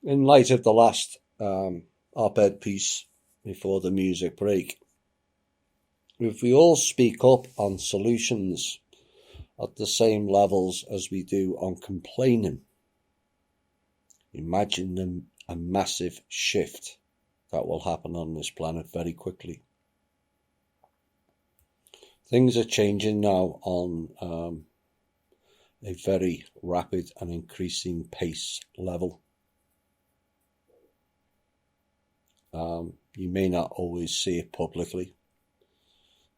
In light of the last op-ed piece before the music break, if we all speak up on solutions at the same levels as we do on complaining, imagine a massive shift that will happen on this planet very quickly. Things are changing now on a very rapid and increasing pace level. You may not always see it publicly.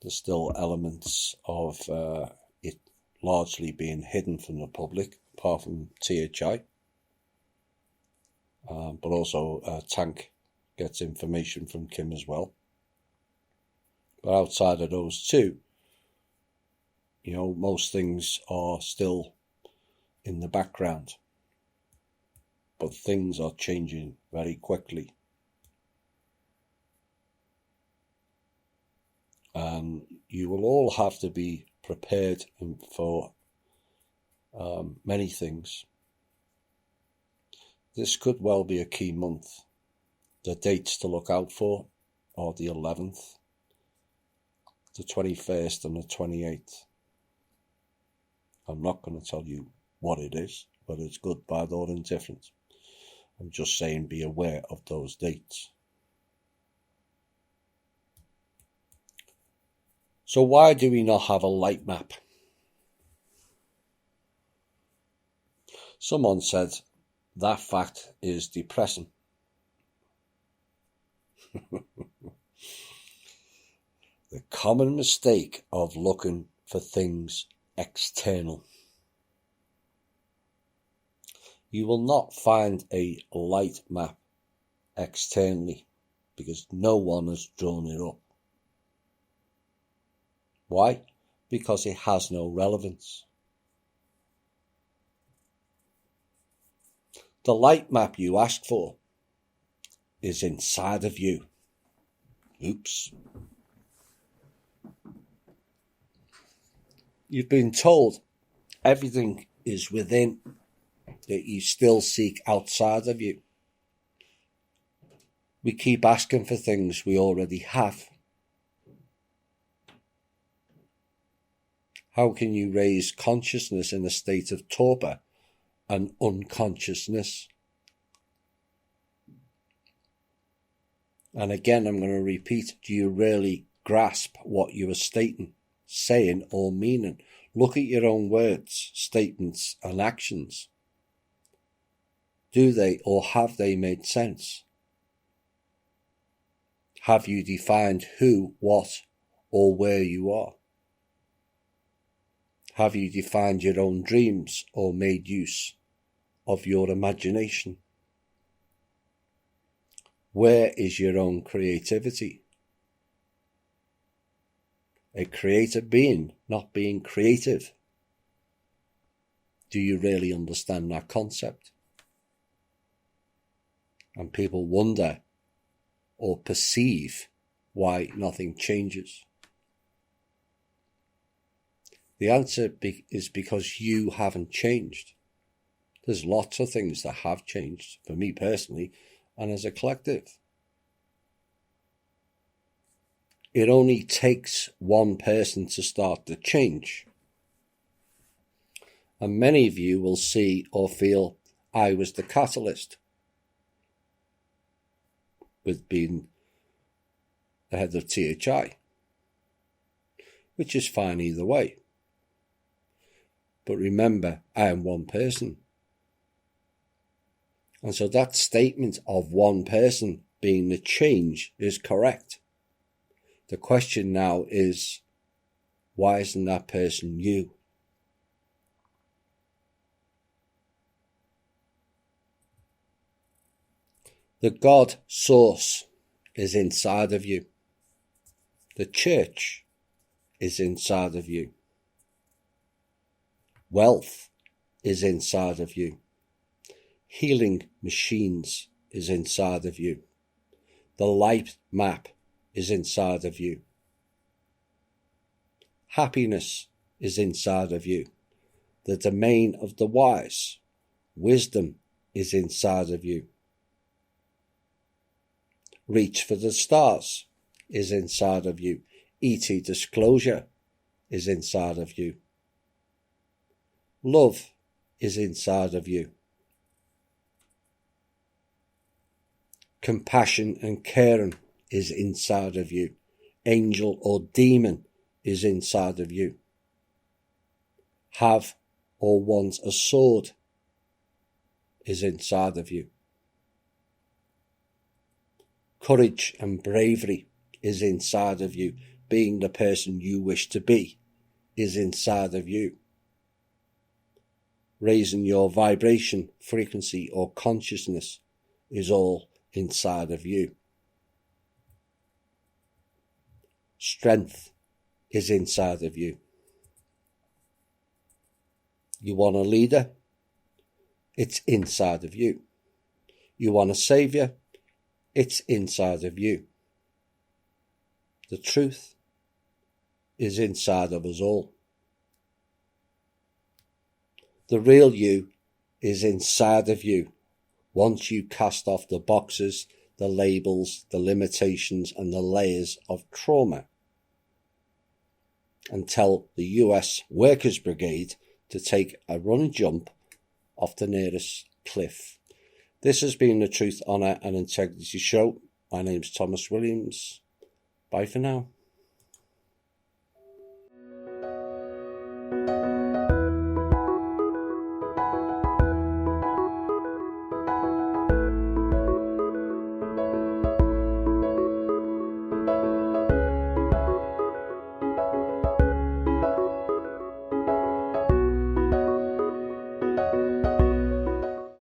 There's still elements of it largely being hidden from the public, apart from THI. But also Tank gets information from Kim as well. But outside of those two, most things are still in the background. But things are changing very quickly. And you will all have to be prepared for many things. This could well be a key month. The dates to look out for are the 11th, the 21st and the 28th. I'm not going to tell you what it is, whether it's good, bad or indifferent. I'm just saying be aware of those dates. So why do we not have a light map? Someone said that fact is depressing. The common mistake of looking for things external. You will not find a light map externally because no one has drawn it up. Why? Because it has no relevance. The light map you asked for is inside of you. Oops. You've been told everything is within, that you still seek outside of you. We keep asking for things we already have. How can you raise consciousness in a state of torpor and unconsciousness? And again, I'm going to repeat, do you really grasp what you are stating, saying or meaning? Look at your own words, statements and actions. Do they or have they made sense? Have you defined who, what or where you are? Have you defined your own dreams or made use of your imagination? Where is your own creativity? A creative being, not being creative. Do you really understand that concept? And people wonder or perceive why nothing changes. The answer is because you haven't changed. There's lots of things that have changed, for me personally, and as a collective. It only takes one person to start the change. And many of you will see or feel I was the catalyst, with being the head of THI, which is fine either way. But remember, I am one person. And so that statement of one person being the change is correct. The question now is, why isn't that person you? The God source is inside of you. The church is inside of you. Wealth is inside of you. Healing machines is inside of you. The light map is inside of you. Happiness is inside of you. The domain of the wise, wisdom, is inside of you. Reach for the stars is inside of you. E.T. Disclosure is inside of you. Love is inside of you. Compassion and caring is inside of you. Angel or demon is inside of you. Have or want a sword is inside of you. Courage and bravery is inside of you. Being the person you wish to be is inside of you. Raising your vibration, frequency or consciousness is all inside of you. Strength is inside of you. You want a leader? It's inside of you. You want a saviour? It's inside of you. The truth is inside of us all. The real you is inside of you. Once you cast off the boxes, the labels, the limitations and the layers of trauma, and tell the US Workers' Brigade to take a running jump off the nearest cliff. This has been the Truth, Honour and Integrity Show. My name's Thomas Williams. Bye for now.